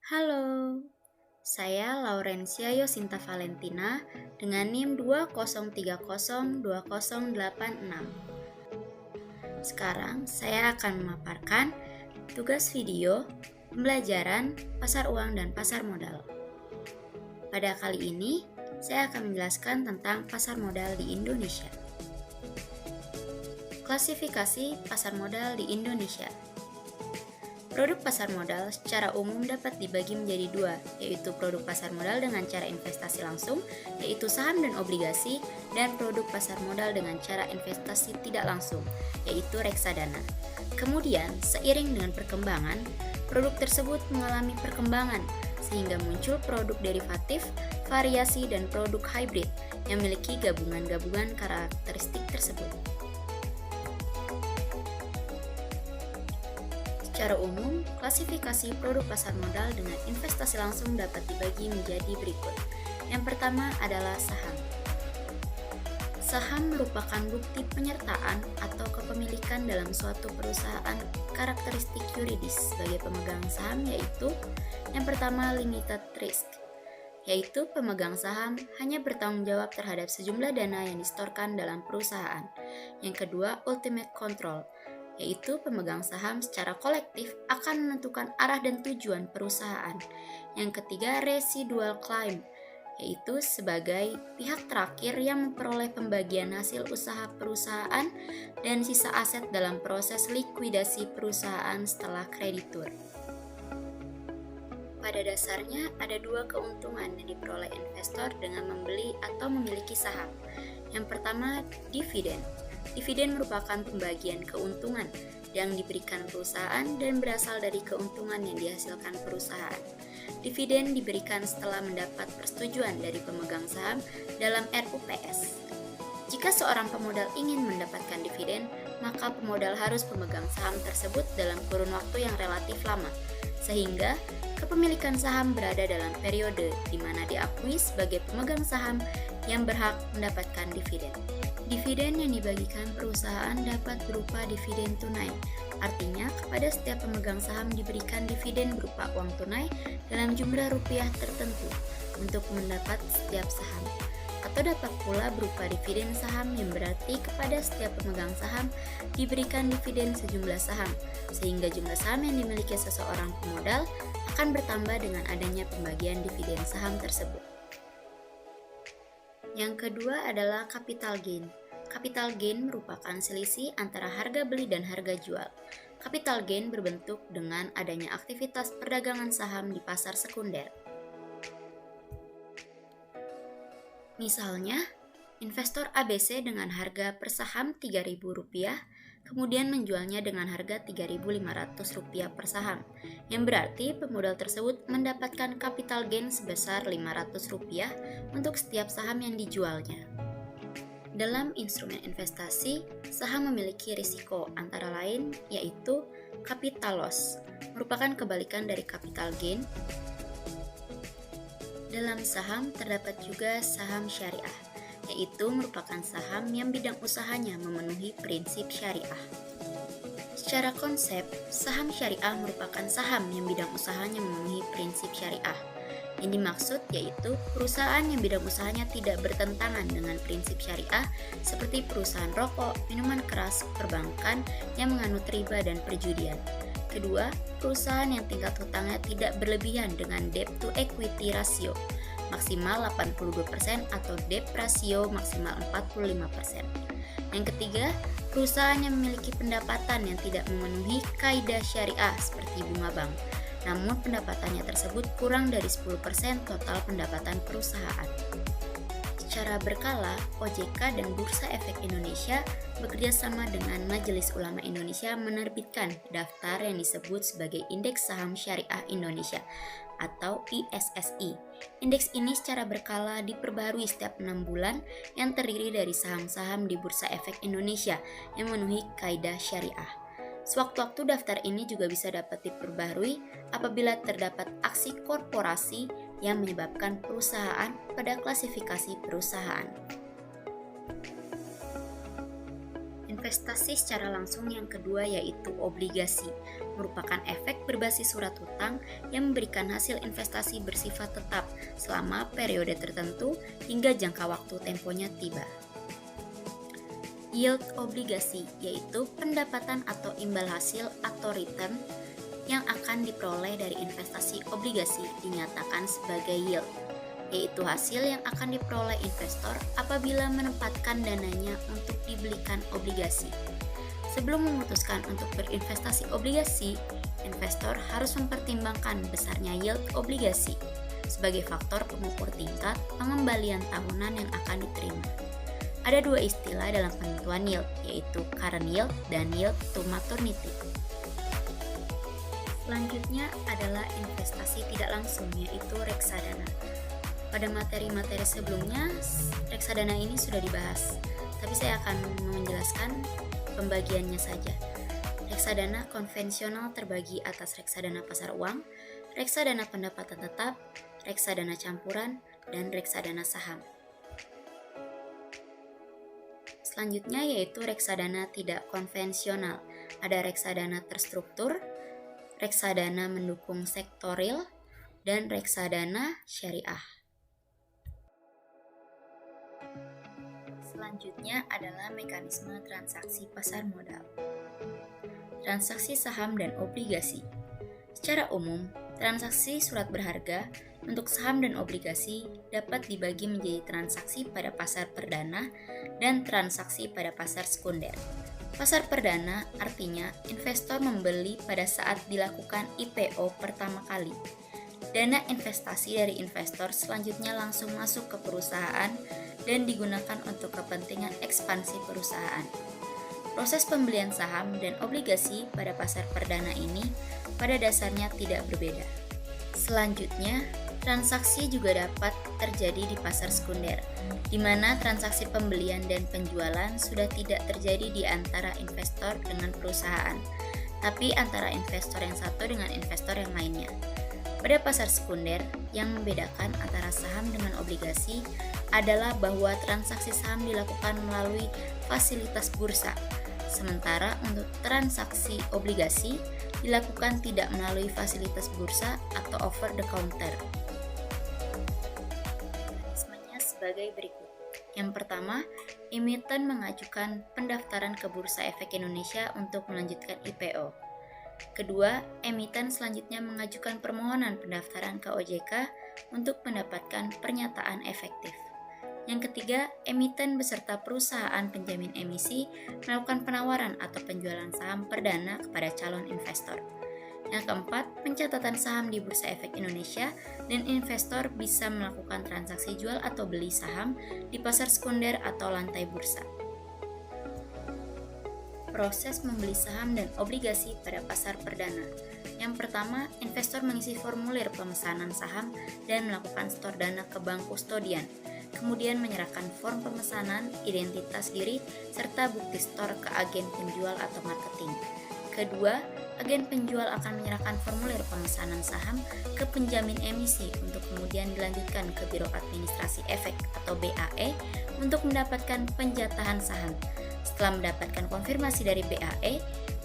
Halo, saya Laurencia Yosinta Valentina dengan NIM 203020886. Sekarang saya akan memaparkan tugas video pembelajaran pasar uang dan pasar modal. Pada kali ini, saya akan menjelaskan tentang pasar modal di Indonesia. Klasifikasi pasar modal di Indonesia. Produk pasar modal secara umum dapat dibagi menjadi dua, yaitu produk pasar modal dengan cara investasi langsung, yaitu saham dan obligasi, dan produk pasar modal dengan cara investasi tidak langsung, yaitu reksadana. Kemudian, seiring dengan perkembangan, produk tersebut mengalami perkembangan, sehingga muncul produk derivatif, variasi, dan produk hybrid yang memiliki gabungan-gabungan karakteristik tersebut. Secara umum, klasifikasi produk pasar modal dengan investasi langsung dapat dibagi menjadi berikut. Yang pertama adalah saham. Saham merupakan bukti penyertaan atau kepemilikan dalam suatu perusahaan. Karakteristik yuridis sebagai pemegang saham yaitu yang pertama limited risk, yaitu pemegang saham hanya bertanggung jawab terhadap sejumlah dana yang disetorkan dalam perusahaan. Yang kedua, ultimate control, yaitu pemegang saham secara kolektif akan menentukan arah dan tujuan perusahaan. Yang ketiga, residual claim, yaitu sebagai pihak terakhir yang memperoleh pembagian hasil usaha perusahaan dan sisa aset dalam proses likuidasi perusahaan setelah kreditur. Pada dasarnya, ada dua keuntungan yang diperoleh investor dengan membeli atau memiliki saham. Yang pertama, dividen. Dividen merupakan pembagian keuntungan yang diberikan perusahaan dan berasal dari keuntungan yang dihasilkan perusahaan. Dividen diberikan setelah mendapat persetujuan dari pemegang saham dalam RUPS. Jika seorang pemodal ingin mendapatkan dividen, maka pemodal harus pemegang saham tersebut dalam kurun waktu yang relatif lama, sehingga kepemilikan saham berada dalam periode di mana diakui sebagai pemegang saham yang berhak mendapatkan dividen. Dividen yang dibagikan perusahaan dapat berupa dividen tunai, artinya kepada setiap pemegang saham diberikan dividen berupa uang tunai dalam jumlah rupiah tertentu untuk mendapat setiap saham. Atau dapat pula berupa dividen saham yang berarti kepada setiap pemegang saham diberikan dividen sejumlah saham, sehingga jumlah saham yang dimiliki seseorang pemodal akan bertambah dengan adanya pembagian dividen saham tersebut. Yang kedua adalah capital gain. Capital gain merupakan selisih antara harga beli dan harga jual. Capital gain berbentuk dengan adanya aktivitas perdagangan saham di pasar sekunder. Misalnya, investor ABC dengan harga per saham Rp3.000, kemudian menjualnya dengan harga Rp3.500 per saham, yang berarti pemodal tersebut mendapatkan capital gain sebesar Rp500 untuk setiap saham yang dijualnya. Dalam instrumen investasi, saham memiliki risiko antara lain yaitu capital loss, merupakan kebalikan dari capital gain. Dalam saham terdapat juga saham syariah, yaitu merupakan saham yang bidang usahanya memenuhi prinsip syariah. Secara konsep, saham syariah merupakan saham yang bidang usahanya memenuhi prinsip syariah. Yang dimaksud yaitu perusahaan yang bidang usahanya tidak bertentangan dengan prinsip syariah seperti perusahaan rokok, minuman keras, perbankan yang menganut riba dan perjudian. Kedua, perusahaan yang tingkat hutangnya tidak berlebihan dengan debt to equity ratio maksimal 82% atau debt ratio maksimal 45%. Yang ketiga, perusahaan yang memiliki pendapatan yang tidak memenuhi kaidah syariah seperti bunga bank, namun pendapatannya tersebut kurang dari 10% total pendapatan perusahaan. Secara berkala, OJK dan Bursa Efek Indonesia bekerja sama dengan Majelis Ulama Indonesia menerbitkan daftar yang disebut sebagai Indeks Saham Syariah Indonesia atau ISSI. Indeks ini secara berkala diperbarui setiap 6 bulan yang terdiri dari saham-saham di Bursa Efek Indonesia yang memenuhi kaidah syariah. Sewaktu-waktu daftar ini juga bisa dapat diperbarui apabila terdapat aksi korporasi yang menyebabkan perusahaan pada klasifikasi perusahaan. Investasi secara langsung yang kedua yaitu obligasi, merupakan efek berbasis surat hutang yang memberikan hasil investasi bersifat tetap selama periode tertentu hingga jangka waktu temponya tiba. Yield obligasi yaitu pendapatan atau imbal hasil atau return yang akan diperoleh dari investasi obligasi dinyatakan sebagai yield, yaitu hasil yang akan diperoleh investor apabila menempatkan dananya untuk dibelikan obligasi. Sebelum memutuskan untuk berinvestasi obligasi, investor harus mempertimbangkan besarnya yield obligasi sebagai faktor pengukur tingkat pengembalian tahunan yang akan diterima. Ada dua istilah dalam penentuan yield, yaitu current yield dan yield to maturity. Selanjutnya adalah investasi tidak langsung, yaitu reksadana. Pada materi-materi sebelumnya, reksadana ini sudah dibahas, tapi saya akan menjelaskan pembagiannya saja. Reksadana konvensional terbagi atas reksadana pasar uang, reksadana pendapatan tetap, reksadana campuran, dan reksadana saham. Selanjutnya yaitu reksadana tidak konvensional. Ada reksadana terstruktur, reksadana mendukung sektor real, dan reksadana syariah. Selanjutnya adalah mekanisme transaksi pasar modal. Transaksi saham dan obligasi. Secara umum, transaksi surat berharga untuk saham dan obligasi dapat dibagi menjadi transaksi pada pasar perdana dan transaksi pada pasar sekunder. Pasar perdana artinya investor membeli pada saat dilakukan IPO pertama kali. Dana investasi dari investor selanjutnya langsung masuk ke perusahaan dan digunakan untuk kepentingan ekspansi perusahaan. Proses pembelian saham dan obligasi pada pasar perdana ini pada dasarnya tidak berbeda. Selanjutnya, transaksi juga dapat terjadi di pasar sekunder, di mana transaksi pembelian dan penjualan sudah tidak terjadi di antara investor dengan perusahaan, tapi antara investor yang satu dengan investor yang lainnya. Pada pasar sekunder, yang membedakan antara saham dengan obligasi adalah bahwa transaksi saham dilakukan melalui fasilitas bursa, sementara untuk transaksi obligasi dilakukan tidak melalui fasilitas bursa atau over the counter. Mekanismenya sebagai berikut. Yang pertama, emiten mengajukan pendaftaran ke Bursa Efek Indonesia untuk melanjutkan IPO. Kedua, emiten selanjutnya mengajukan permohonan pendaftaran ke OJK untuk mendapatkan pernyataan efektif. Yang ketiga, emiten beserta perusahaan penjamin emisi melakukan penawaran atau penjualan saham perdana kepada calon investor. Yang keempat, pencatatan saham di Bursa Efek Indonesia dan investor bisa melakukan transaksi jual atau beli saham di pasar sekunder atau lantai bursa. Proses membeli saham dan obligasi pada pasar perdana. Yang pertama, investor mengisi formulir pemesanan saham dan melakukan setor dana ke bank kustodian. Kemudian menyerahkan form pemesanan, identitas diri, serta bukti setor ke agen penjual atau marketing. Kedua, agen penjual akan menyerahkan formulir pemesanan saham ke penjamin emisi untuk kemudian dilanjutkan ke Biro Administrasi Efek atau BAE untuk mendapatkan penjatahan saham. Setelah mendapatkan konfirmasi dari BAE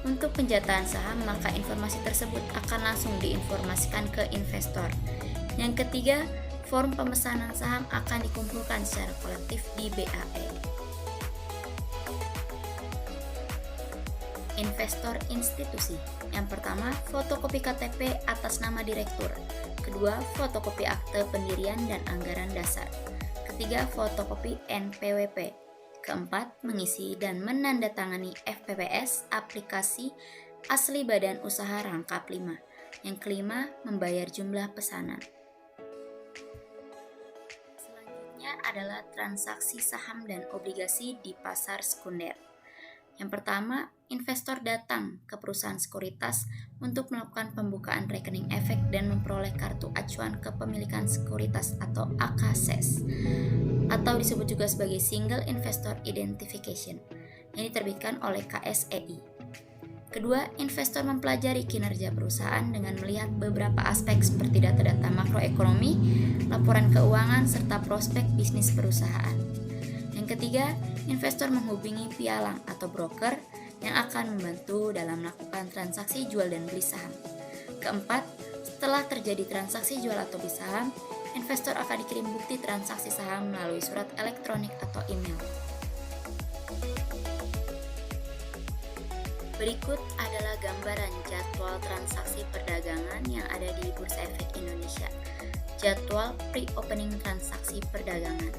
untuk penjatahan saham, maka informasi tersebut akan langsung diinformasikan ke investor. Yang ketiga, form pemesanan saham akan dikumpulkan secara kolektif di BAE. Investor institusi. Yang pertama, fotokopi KTP atas nama direktur. Kedua, fotokopi akte pendirian dan anggaran dasar. Ketiga, fotokopi NPWP. Keempat, mengisi dan menandatangani FPPS aplikasi asli badan usaha rangkap 5. Yang kelima, membayar jumlah pesanan. Selanjutnya adalah transaksi saham dan obligasi di pasar sekunder. Yang pertama, investor datang ke perusahaan sekuritas untuk melakukan pembukaan rekening efek dan memperoleh kartu acuan kepemilikan sekuritas atau AKSES, atau disebut juga sebagai Single Investor Identification, yang diterbitkan oleh KSEI. Kedua, investor mempelajari kinerja perusahaan dengan melihat beberapa aspek seperti data-data makroekonomi, laporan keuangan, serta prospek bisnis perusahaan. Yang ketiga, investor menghubungi pialang atau broker yang akan membantu dalam melakukan transaksi jual dan beli saham. Keempat, setelah terjadi transaksi jual atau beli saham, investor akan dikirim bukti transaksi saham melalui surat elektronik atau email. Berikut adalah gambaran jadwal transaksi perdagangan yang ada di Bursa Efek Indonesia. Jadwal pre-opening transaksi perdagangan.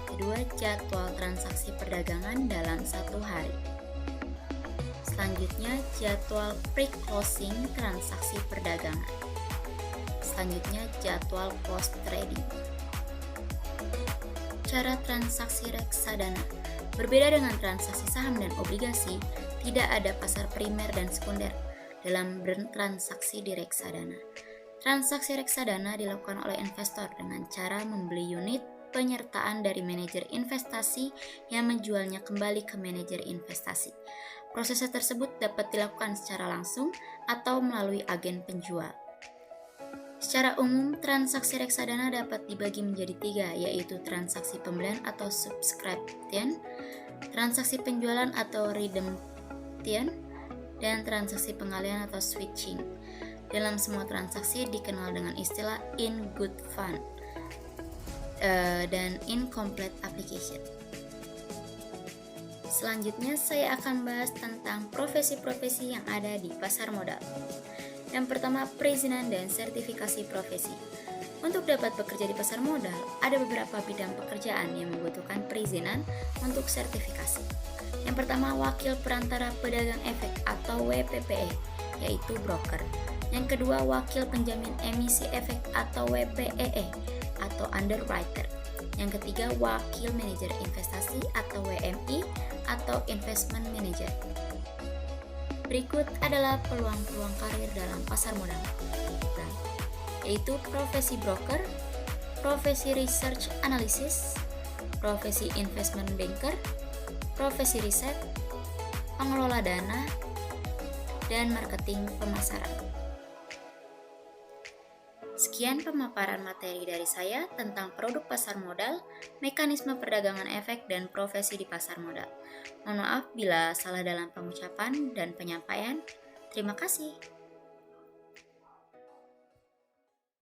Kedua, jadwal transaksi perdagangan dalam satu hari. Selanjutnya, jadwal pre-closing transaksi perdagangan. Selanjutnya, jadwal post-trading. Cara transaksi reksadana. Berbeda dengan transaksi saham dan obligasi, tidak ada pasar primer dan sekunder dalam bertransaksi di reksadana. Transaksi reksadana dilakukan oleh investor dengan cara membeli unit penyertaan dari manajer investasi yang menjualnya kembali ke manajer investasi. Proses tersebut dapat dilakukan secara langsung atau melalui agen penjual. Secara umum, transaksi reksadana dapat dibagi menjadi tiga, yaitu transaksi pembelian atau subscription, transaksi penjualan atau redemption, dan transaksi pengalihan atau switching. Dalam semua transaksi dikenal dengan istilah in good fund dan incomplete application. Selanjutnya saya akan bahas tentang profesi-profesi yang ada di pasar modal. Yang pertama, perizinan dan sertifikasi profesi. Untuk dapat bekerja di pasar modal, ada beberapa bidang pekerjaan yang membutuhkan perizinan untuk sertifikasi. Yang pertama, wakil perantara pedagang efek atau WPPE, yaitu broker. Yang kedua, wakil penjamin emisi efek atau WPEE atau underwriter. Yang ketiga, wakil manajer investasi atau WMI atau investment manager. Berikut adalah peluang-peluang karir dalam pasar modal, yaitu profesi broker, profesi research analysis, profesi investment banker, profesi riset, pengelola dana, dan marketing pemasaran. Sekian pemaparan materi dari saya tentang produk pasar modal, mekanisme perdagangan efek, dan profesi di pasar modal. Mohon maaf bila salah dalam pengucapan dan penyampaian. Terima kasih.